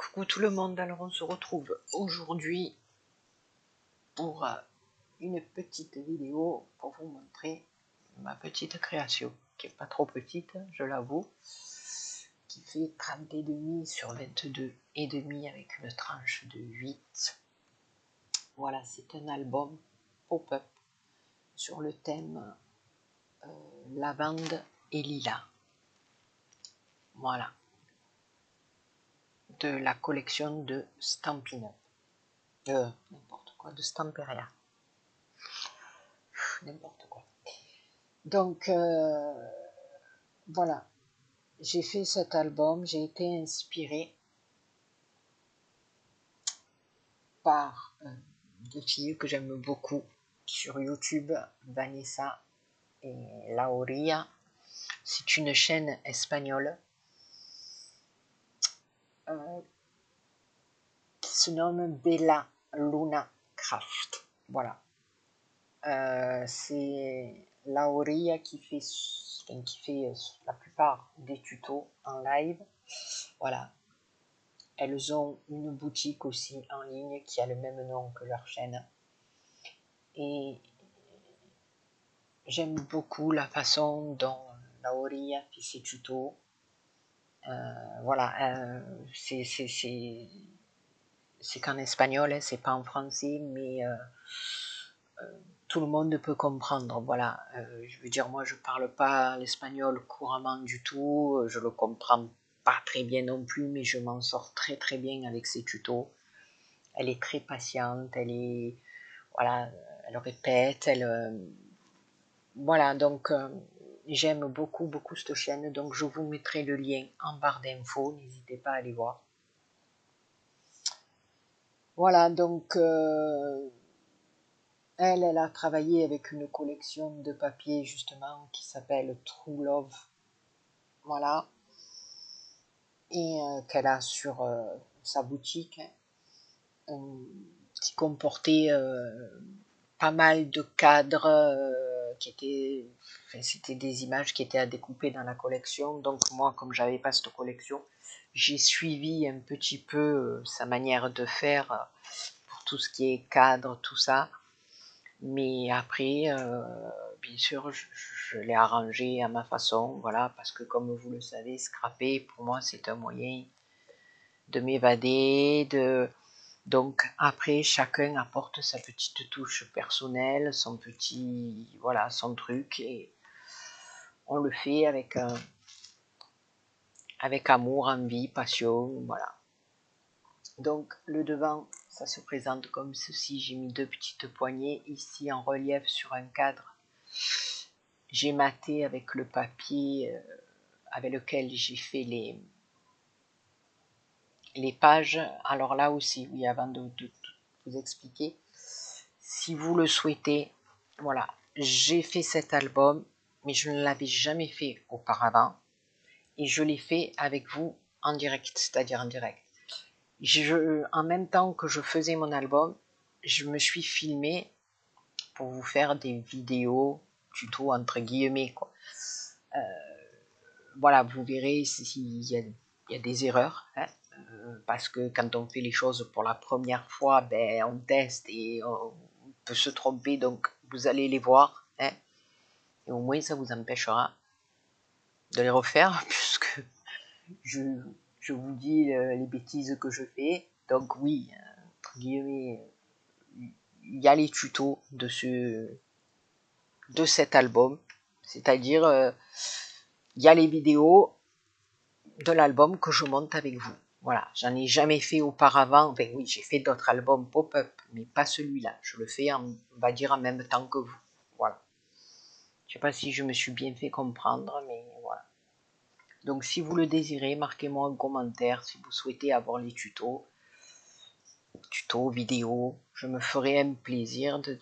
Coucou tout le monde, alors on se retrouve aujourd'hui pour une petite vidéo pour vous montrer ma petite création, qui est pas trop petite, je l'avoue, qui fait 30,5 sur 22,5 avec une tranche de 8. Voilà, c'est un album pop-up sur le thème lavande et lilas. Voilà, de la collection de Stampin' Up. N'importe quoi, de Stamperia. N'importe quoi. Donc, voilà, j'ai fait cet album, j'ai été inspirée par deux filles que j'aime beaucoup sur YouTube, Vanessa et Lauria. C'est une chaîne espagnole qui se nomme Bella Luna Craft. Voilà. C'est Lauria qui fait la plupart des tutos en live. Voilà. Elles ont une boutique aussi en ligne qui a le même nom que leur chaîne. Et j'aime beaucoup la façon dont Lauria fait ses tutos. Voilà, c'est qu'en espagnol, hein, c'est pas en français, mais tout le monde peut comprendre. Voilà, je veux dire, moi je parle pas l'espagnol couramment du tout, je le comprends pas très bien non plus, mais je m'en sors très très bien avec ces tutos. Elle est très patiente, voilà, elle répète, voilà, donc j'aime beaucoup cette chaîne, donc je vous mettrai le lien en barre d'infos, n'hésitez pas à aller voir. Voilà, donc elle a travaillé avec une collection de papiers justement qui s'appelle True Love, voilà, et qu'elle a sur sa boutique, qui comportait pas mal de cadres c'était des images qui étaient à découper dans la collection. Donc moi, comme j'avais pas cette collection, j'ai suivi un petit peu sa manière de faire pour tout ce qui est cadre, tout ça. Mais après, bien sûr, je l'ai arrangé à ma façon, voilà, parce que comme vous le savez, scraper, pour moi, c'est un moyen de m'évader, donc après, chacun apporte sa petite touche personnelle, son petit, voilà, son truc, et on le fait avec amour, envie, passion, voilà. Donc le devant, ça se présente comme ceci. J'ai mis deux petites poignées ici en relief sur un cadre. J'ai maté avec le papier avec lequel j'ai fait les pages. Alors là aussi, oui, avant de vous expliquer, si vous le souhaitez, voilà, j'ai fait cet album, mais je ne l'avais jamais fait auparavant, et je l'ai fait avec vous en direct, c'est-à-dire en direct. En même temps que je faisais mon album, je me suis filmé pour vous faire des vidéos tuto entre guillemets, quoi. Voilà, vous verrez s'il y a des erreurs, hein, parce que quand on fait les choses pour la première fois, ben, on teste et on peut se tromper, donc vous allez les voir, hein, et au moins ça vous empêchera de les refaire, puisque je vous dis les bêtises que je fais. Donc oui, entre guillemets, il y a les tutos de cet album, c'est-à-dire il y a les vidéos de l'album que je monte avec vous. Voilà, j'en ai jamais fait auparavant. Enfin oui, j'ai fait d'autres albums pop-up, mais pas celui-là. Je le fais, on va dire, en même temps que vous. Voilà. Je sais pas si je me suis bien fait comprendre, mais voilà. Donc si vous le désirez, marquez-moi un commentaire si vous souhaitez avoir les tutos, vidéos. Je me ferai un plaisir de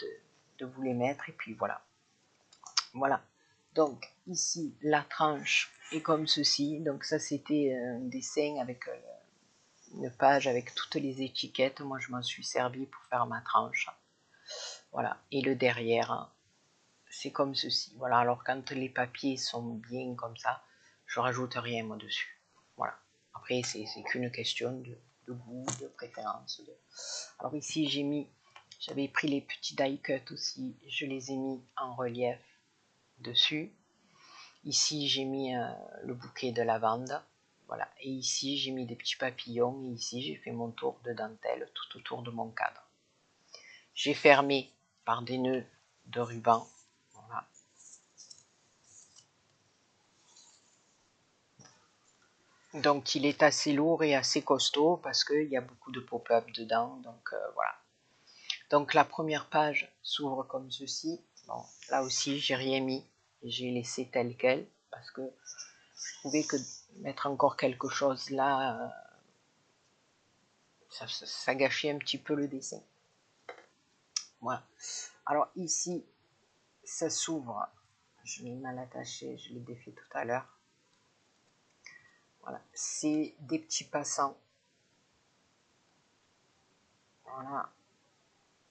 vous les mettre. Et puis voilà. Voilà. Donc ici, la tranche est comme ceci. Donc ça, c'était un dessin avec une page avec toutes les étiquettes. Moi, je m'en suis servi pour faire ma tranche. Voilà. Et le derrière, c'est comme ceci. Voilà. Alors, quand les papiers sont bien comme ça, je rajoute rien, moi, dessus. Voilà. Après, c'est qu'une question goût, de préférence. Alors ici, j'avais pris les petits die cut aussi, je les ai mis en relief dessus. Ici, j'ai mis le bouquet de lavande. Voilà. Et ici, j'ai mis des petits papillons. Et ici, j'ai fait mon tour de dentelle tout autour de mon cadre. J'ai fermé par des nœuds de ruban. Voilà. Donc, il est assez lourd et assez costaud parce qu'il y a beaucoup de pop-up dedans. Donc, voilà. Donc, la première page s'ouvre comme ceci. Bon, là aussi, j'ai rien mis. J'ai laissé tel quel parce que je trouvais que mettre encore quelque chose là, ça gâchait un petit peu le dessin. Voilà. Alors ici, ça s'ouvre. Je l'ai mal attaché, je l'ai défait tout à l'heure. Voilà. C'est des petits passants. Voilà.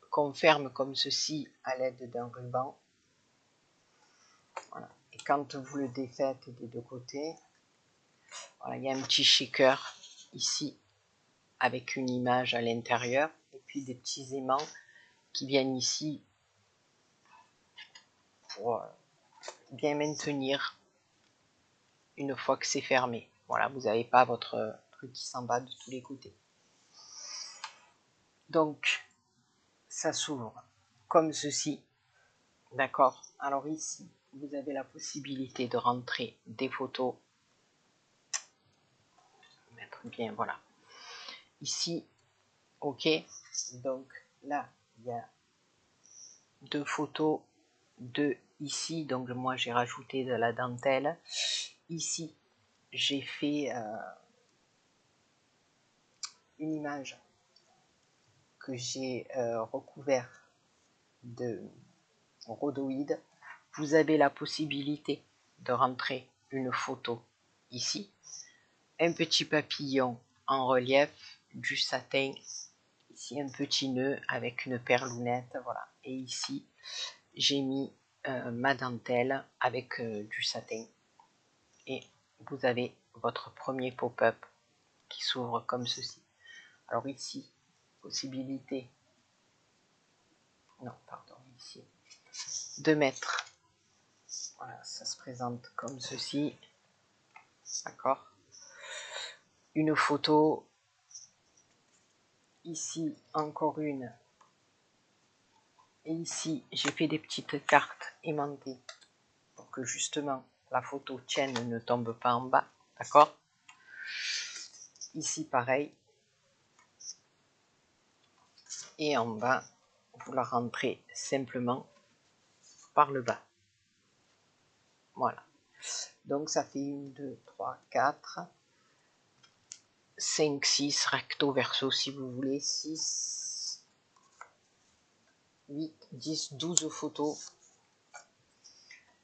Qu'on ferme comme ceci à l'aide d'un ruban. Voilà. Et quand vous le défaites des deux côtés, voilà, il y a un petit shaker ici avec une image à l'intérieur et puis des petits aimants qui viennent ici pour bien maintenir une fois que c'est fermé. Voilà, vous n'avez pas votre truc qui s'en bat de tous les côtés. Donc, ça s'ouvre comme ceci. D'accord. Alors ici, vous avez la possibilité de rentrer des photos. Mettre bien, voilà. Ici, ok. Donc là, il y a deux photos de ici. Donc moi, j'ai rajouté de la dentelle. Ici, j'ai fait une image que j'ai recouvert de rhodoïde. Vous avez la possibilité de rentrer une photo ici, un petit papillon en relief, du satin, ici un petit nœud avec une perlounette, voilà. Et ici, j'ai mis ma dentelle avec du satin. Et vous avez votre premier pop-up qui s'ouvre comme ceci. Alors ici, possibilité, non, pardon, ici, de mettre, voilà, ça se présente comme ceci, d'accord, une photo, ici encore une, et ici j'ai fait des petites cartes aimantées pour que justement la photo tienne et ne tombe pas en bas, d'accord. Ici pareil, et en bas vous la rentrez simplement par le bas, voilà. Donc ça fait 1, 2, 3, 4, 5, 6, recto verso si vous voulez, 6, 8, 10, 12 photos.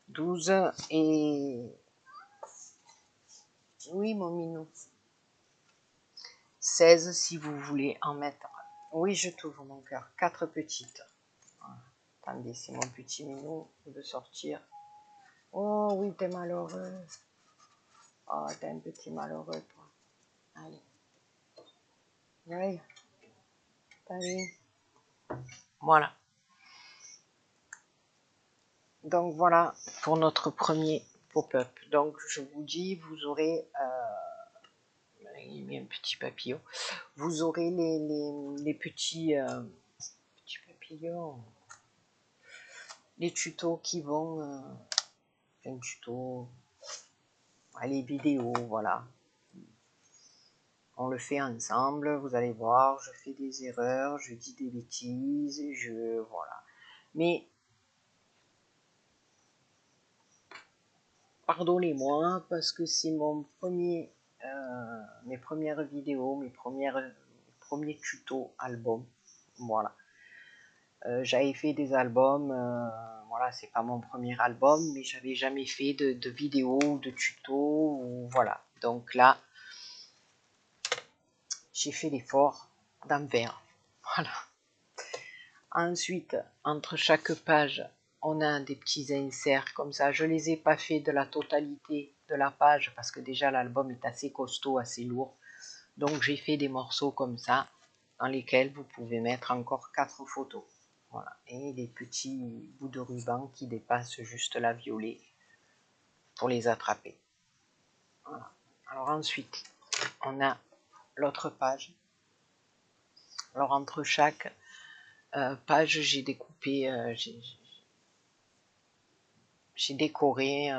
12 et... Oui mon minou. 16 si vous voulez en mettre. Oui, je t'ouvre mon cœur. 4 petites. Voilà. Attendez, c'est mon petit minou de sortir. Oh oui, t'es malheureux. Oh, t'es un petit malheureux, toi. Allez. Oui. Allez. Voilà. Donc voilà pour notre premier pop-up. Donc je vous dis, vous aurez... il met un petit papillon. Vous aurez les petits papillons. Les tutos qui vont... un tuto... les vidéos, voilà. On le fait ensemble, vous allez voir, je fais des erreurs, je dis des bêtises, voilà. Mais pardonnez-moi parce que c'est mon premier, mes premières vidéos, mes premiers tutos albums, voilà. J'avais fait des albums, voilà, c'est pas mon premier album, mais j'avais jamais fait de vidéos ou de tutos, ou, voilà. Donc là, j'ai fait l'effort d'en faire, voilà. Ensuite, entre chaque page, on a des petits inserts comme ça. Je ne les ai pas fait de la totalité de la page parce que déjà l'album est assez costaud, assez lourd. Donc j'ai fait des morceaux comme ça, dans lesquels vous pouvez mettre encore 4 photos. Voilà. Et des petits bouts de ruban qui dépassent juste la violet pour les attraper. Voilà. Alors ensuite, on a l'autre page. Alors entre chaque page, j'ai découpé, j'ai décoré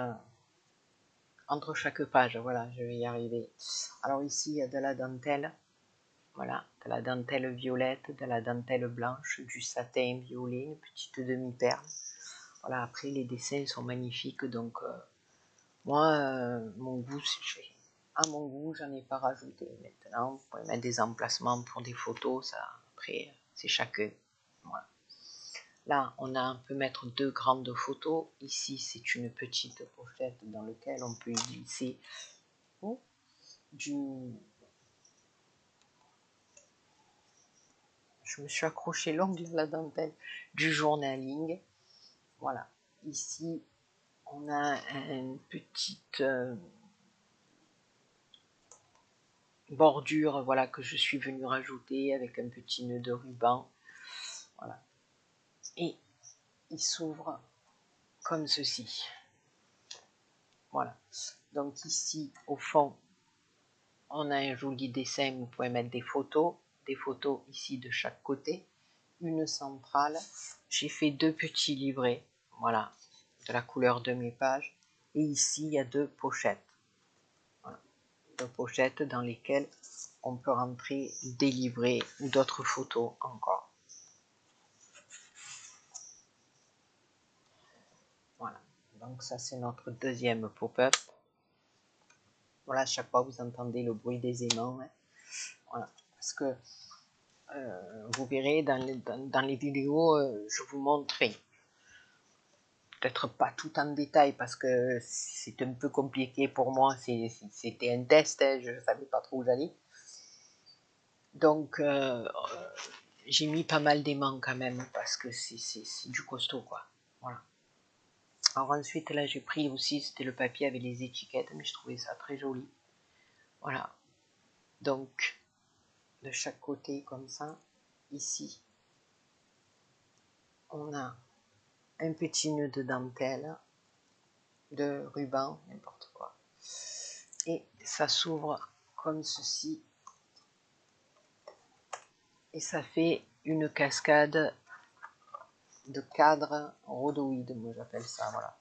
entre chaque page. Voilà, je vais y arriver. Alors ici, il y a de la dentelle. Voilà, de la dentelle violette, de la dentelle blanche, du satin violet, une petite demi-perle. Voilà, après les dessins sont magnifiques, donc moi, mon goût, à mon goût, j'en ai pas rajouté. Maintenant, vous pouvez mettre des emplacements pour des photos, ça, après, c'est chacun. Voilà. Là, on peut mettre 2 grandes photos. Ici, c'est une petite pochette dans laquelle on peut y glisser du... Je me suis accroché l'ongle à la dentelle du journaling. Voilà. Ici, on a une petite bordure, voilà, que je suis venue rajouter avec un petit nœud de ruban. Voilà. Et il s'ouvre comme ceci. Voilà. Donc ici, au fond, on a un joli dessin. Vous pouvez mettre des photos ici de chaque côté, une centrale. J'ai fait 2 petits livrets, voilà, de la couleur de mes pages. Et ici, il y a 2 pochettes. Voilà. 2 pochettes dans lesquelles on peut rentrer des livrets ou d'autres photos encore. Voilà. Donc ça, c'est notre deuxième pop-up. Voilà, à chaque fois, vous entendez le bruit des aimants. Hein. Voilà. Parce que vous verrez dans les vidéos, je vous montrerai. Peut-être pas tout en détail parce que c'est un peu compliqué pour moi. C'était un test, hein, je ne savais pas trop où j'allais. Donc, j'ai mis pas mal d'aimants quand même parce que c'est du costaud, quoi. Voilà. Alors ensuite, là, j'ai pris aussi, c'était le papier avec les étiquettes, mais je trouvais ça très joli. Voilà. Donc, de chaque côté, comme ça, ici, on a un petit nœud de dentelle, de ruban, n'importe quoi. Et ça s'ouvre comme ceci. Et ça fait une cascade de cadres rhodoïdes, moi j'appelle ça, voilà.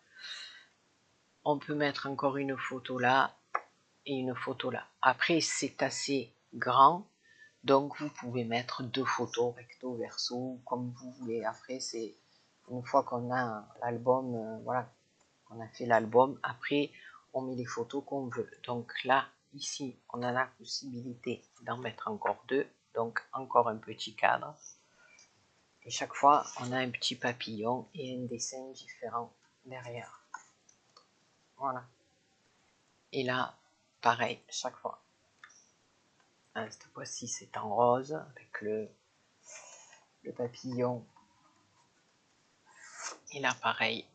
On peut mettre encore une photo là et une photo là. Après, c'est assez grand, donc vous pouvez mettre 2 photos, recto, verso, comme vous voulez. Après, c'est une fois qu'on a l'album, voilà, on a fait l'album, après, on met les photos qu'on veut. Donc là, ici, on a la possibilité d'en mettre encore 2, donc encore un petit cadre. Et chaque fois, on a un petit papillon et un dessin différent derrière. Voilà. Et là, pareil, chaque fois. Cette fois-ci, c'est en rose avec le papillon. Et là, pareil.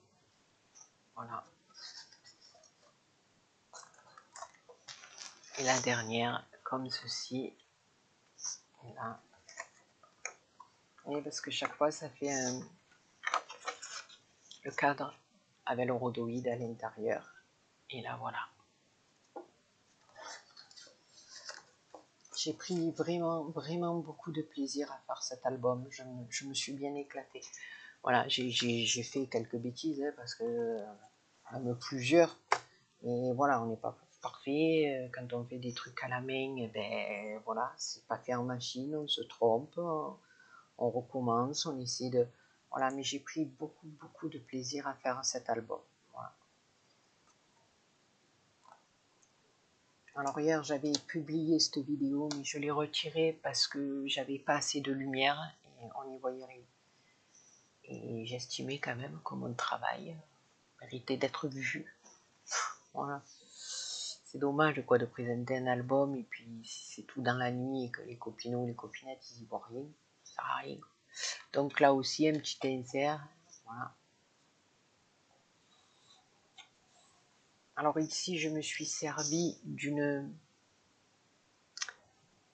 Voilà. Et la dernière, comme ceci. Et là. Et parce que chaque fois, ça fait le cadre avec le rhodoïde à l'intérieur. Et là, voilà. J'ai pris vraiment, vraiment beaucoup de plaisir à faire cet album. Je me suis bien éclatée. Voilà, j'ai fait quelques bêtises hein, parce que même plusieurs. Mais voilà, on n'est pas parfait. Quand on fait des trucs à la main, eh ben voilà, c'est pas fait en machine, on se trompe, on recommence, on essaie de. Voilà, mais j'ai pris beaucoup, beaucoup de plaisir à faire cet album. Voilà. Alors hier, j'avais publié cette vidéo, mais je l'ai retirée parce que j'avais pas assez de lumière et on n'y voyait rien. Et j'estimais quand même que mon travail méritait d'être vu. Voilà. C'est dommage quoi, de présenter un album et puis c'est tout dans la nuit et que les copines ou les copinettes ils y voient rien. Ça sert à rien. Donc là aussi, un petit insert. Voilà. Alors ici, je me suis servi d'une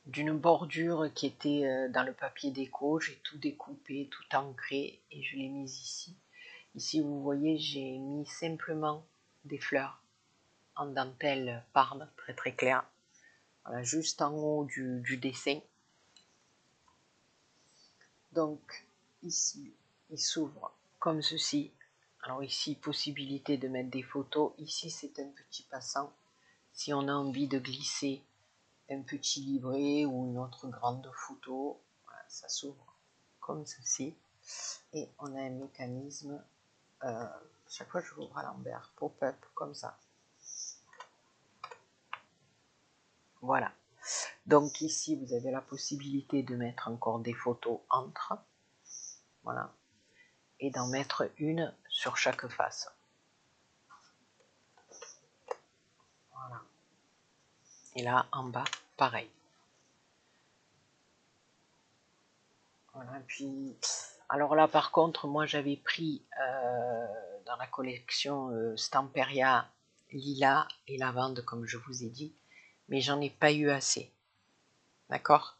d'une bordure qui était dans le papier déco. J'ai tout découpé, tout ancré et je l'ai mise ici. Ici, vous voyez, j'ai mis simplement des fleurs en dentelle Parme, très très clair. Voilà, juste en haut du dessin. Donc, ici, il s'ouvre comme ceci. Alors ici, possibilité de mettre des photos. Ici, c'est un petit passant. Si on a envie de glisser un petit livret ou une autre grande photo, voilà, ça s'ouvre comme ceci. Et on a un mécanisme, chaque fois je l'ouvre à l'envers, pop-up, comme ça. Voilà. Donc ici, vous avez la possibilité de mettre encore des photos entre. Voilà. Et d'en mettre une sur chaque face. Voilà. Et là, en bas, pareil. Voilà, puis, alors là, par contre, moi, j'avais pris dans la collection Stamperia Lila et Lavande, comme je vous ai dit, mais j'en ai pas eu assez. D'accord.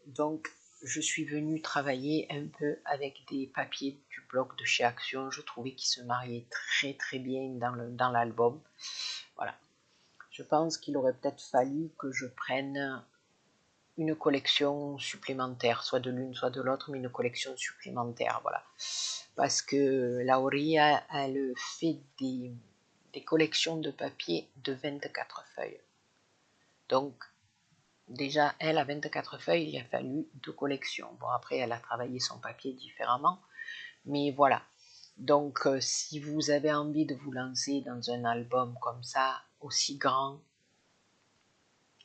Donc, je suis venue travailler un peu avec des papiers du blog de chez Action. Je trouvais qu'ils se mariaient très très bien dans l'album. Voilà. Je pense qu'il aurait peut-être fallu que je prenne une collection supplémentaire, soit de l'une, soit de l'autre, mais une collection supplémentaire, voilà. Parce que Lauria, elle fait des collections de papier de 24 feuilles. Donc, déjà, elle, à 24 feuilles, il a fallu 2 collections. Bon, après, elle a travaillé son papier différemment, mais voilà. Donc, si vous avez envie de vous lancer dans un album comme ça, aussi grand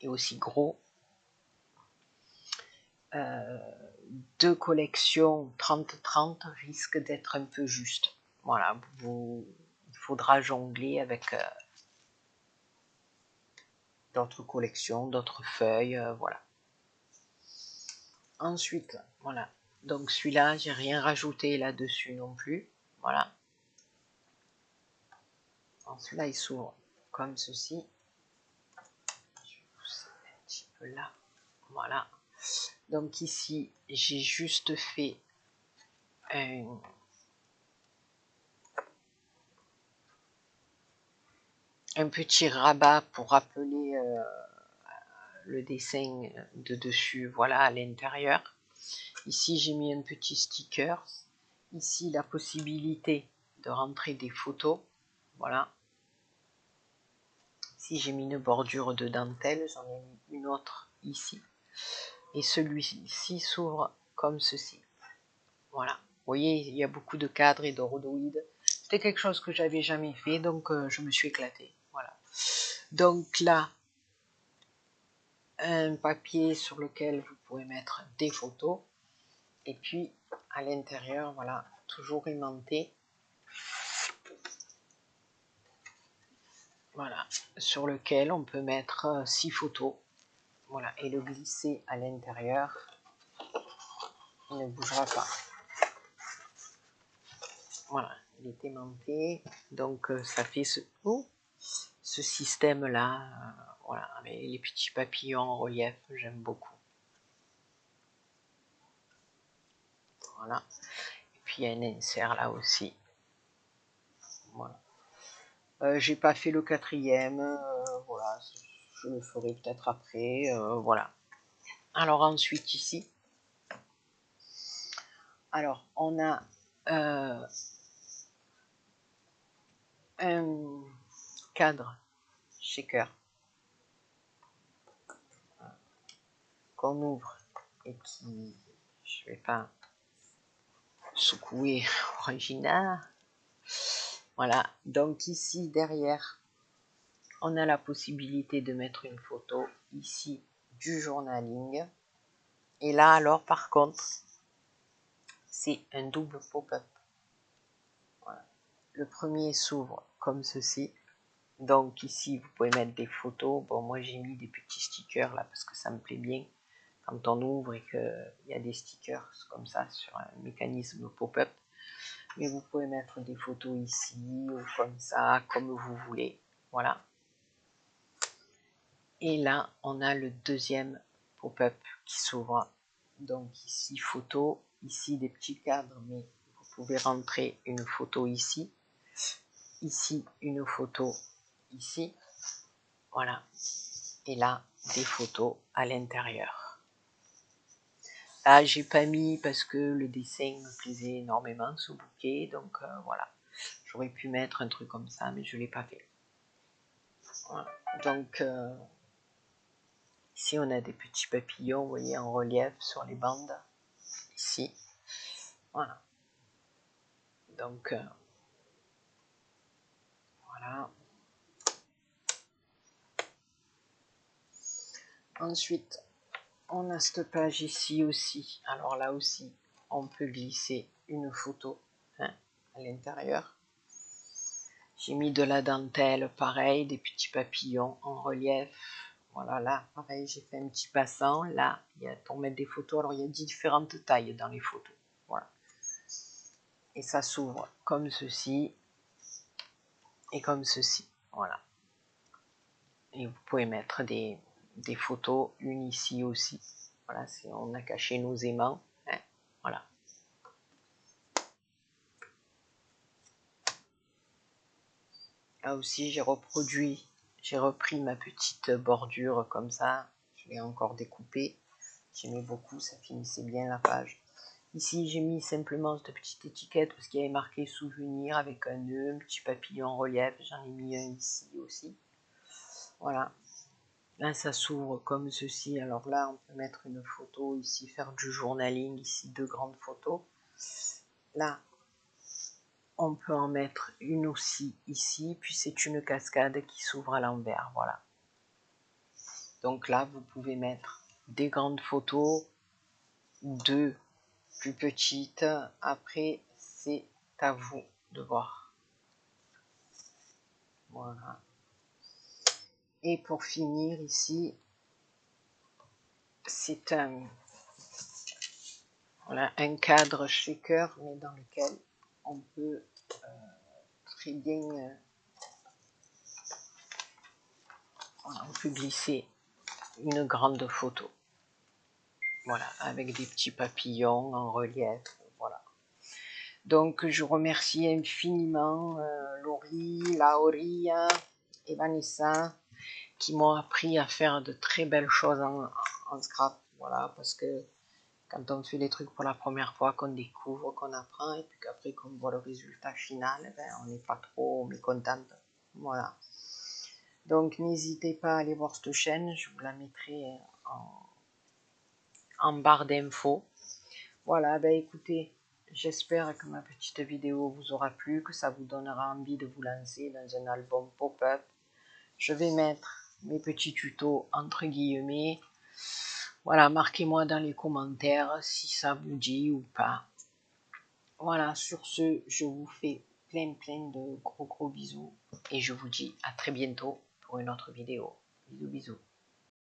et aussi gros, 2 collections 30-30 risquent d'être un peu juste. Voilà, il faudra jongler avec d'autres collections, d'autres feuilles, voilà. Ensuite, voilà. Donc celui-là, j'ai rien rajouté là-dessus non plus. Voilà. Celui-là, il s'ouvre comme ceci. Je vais pousser un petit peu là. Voilà. Donc ici, j'ai juste fait un petit rabat pour rappeler le dessin de dessus, voilà, à l'intérieur. Ici, j'ai mis un petit sticker. Ici, la possibilité de rentrer des photos. Voilà. Ici, j'ai mis une bordure de dentelle. J'en ai mis une autre ici. Et celui-ci s'ouvre comme ceci. Voilà. Vous voyez, il y a beaucoup de cadres et d'orodoïdes. C'était quelque chose que j'avais jamais fait, donc je me suis éclatée. Voilà. Donc là, un papier sur lequel vous pouvez mettre des photos. Et puis, à l'intérieur, voilà, toujours aimanté. Voilà, sur lequel on peut mettre 6 photos. Voilà, et le glisser à l'intérieur. Il ne bougera pas. Voilà, il est aimanté. Donc, ça fait ce système-là. Voilà, avec les petits papillons en relief, j'aime beaucoup. Voilà. Et puis, il y a un insert là aussi. Voilà. J'ai pas fait le 4e, voilà, je le ferai peut-être après, voilà. Alors ensuite ici, alors on a un cadre shaker qu'on ouvre et qui, je vais pas secouer original. Voilà, donc ici derrière, on a la possibilité de mettre une photo ici du journaling. Et là alors par contre, c'est un double pop-up. Voilà. Le premier s'ouvre comme ceci. Donc ici, vous pouvez mettre des photos. Bon, moi j'ai mis des petits stickers là parce que ça me plaît bien. Quand on ouvre et qu'il y a des stickers comme ça sur un mécanisme pop-up. Mais vous pouvez mettre des photos ici ou comme ça, comme vous voulez. Voilà. Et là, on a le deuxième pop-up qui s'ouvre. Donc ici, photo, ici des petits cadres, mais vous pouvez rentrer une photo ici. Ici, une photo ici. Voilà. Et là, des photos à l'intérieur. Là, j'ai pas mis parce que le dessin me plaisait énormément, ce bouquet. Donc voilà. J'aurais pu mettre un truc comme ça, mais je ne l'ai pas fait. Voilà. Donc ici, on a des petits papillons, vous voyez, en relief sur les bandes. Ici. Voilà. Donc voilà. Ensuite, on a cette page ici aussi. Alors là aussi, on peut glisser une photo à l'intérieur. J'ai mis de la dentelle, pareil, des petits papillons en relief. Voilà, là, pareil, j'ai fait un petit passant. Là, il y a pour mettre des photos. Alors, il y a différentes tailles dans les photos. Voilà. Et ça s'ouvre comme ceci et comme ceci. Voilà. Et vous pouvez mettre des photos, une ici aussi. Voilà, on a caché nos aimants. Hein, voilà. Là aussi, j'ai repris ma petite bordure comme ça. Je l'ai encore découpée. J'aimais beaucoup, ça finissait bien la page. Ici, j'ai mis simplement cette petite étiquette parce qu'il y avait marqué souvenir avec un nœud, un petit papillon en relief. J'en ai mis un ici aussi. Voilà. Là, ça s'ouvre comme ceci. Alors là, on peut mettre une photo ici, faire du journaling. Ici, 2 grandes photos. Là, on peut en mettre une aussi ici. Puis c'est une cascade qui s'ouvre à l'envers. Voilà. Donc là, vous pouvez mettre des grandes photos, 2 plus petites. Après, c'est à vous de voir. Voilà. Et pour finir ici, c'est voilà, un cadre shaker, mais dans lequel on peut très bien on peut glisser une grande photo. Voilà, avec des petits papillons en relief. Voilà. Donc je remercie infiniment Laurie, Lauri et Vanessa qui m'ont appris à faire de très belles choses en scrap. Voilà, parce que quand on fait les trucs pour la première fois, qu'on découvre, qu'on apprend, et puis qu'après qu'on voit le résultat final, ben, on n'est pas trop mécontente. Voilà. Donc n'hésitez pas à aller voir cette chaîne, je vous la mettrai en barre d'infos. Voilà, ben écoutez, j'espère que ma petite vidéo vous aura plu, que ça vous donnera envie de vous lancer dans un album pop-up. Je vais mettre mes petits tutos entre guillemets. Voilà, marquez-moi dans les commentaires si ça vous dit ou pas. Voilà, sur ce, je vous fais plein de gros bisous et je vous dis à très bientôt pour une autre vidéo. Bisous.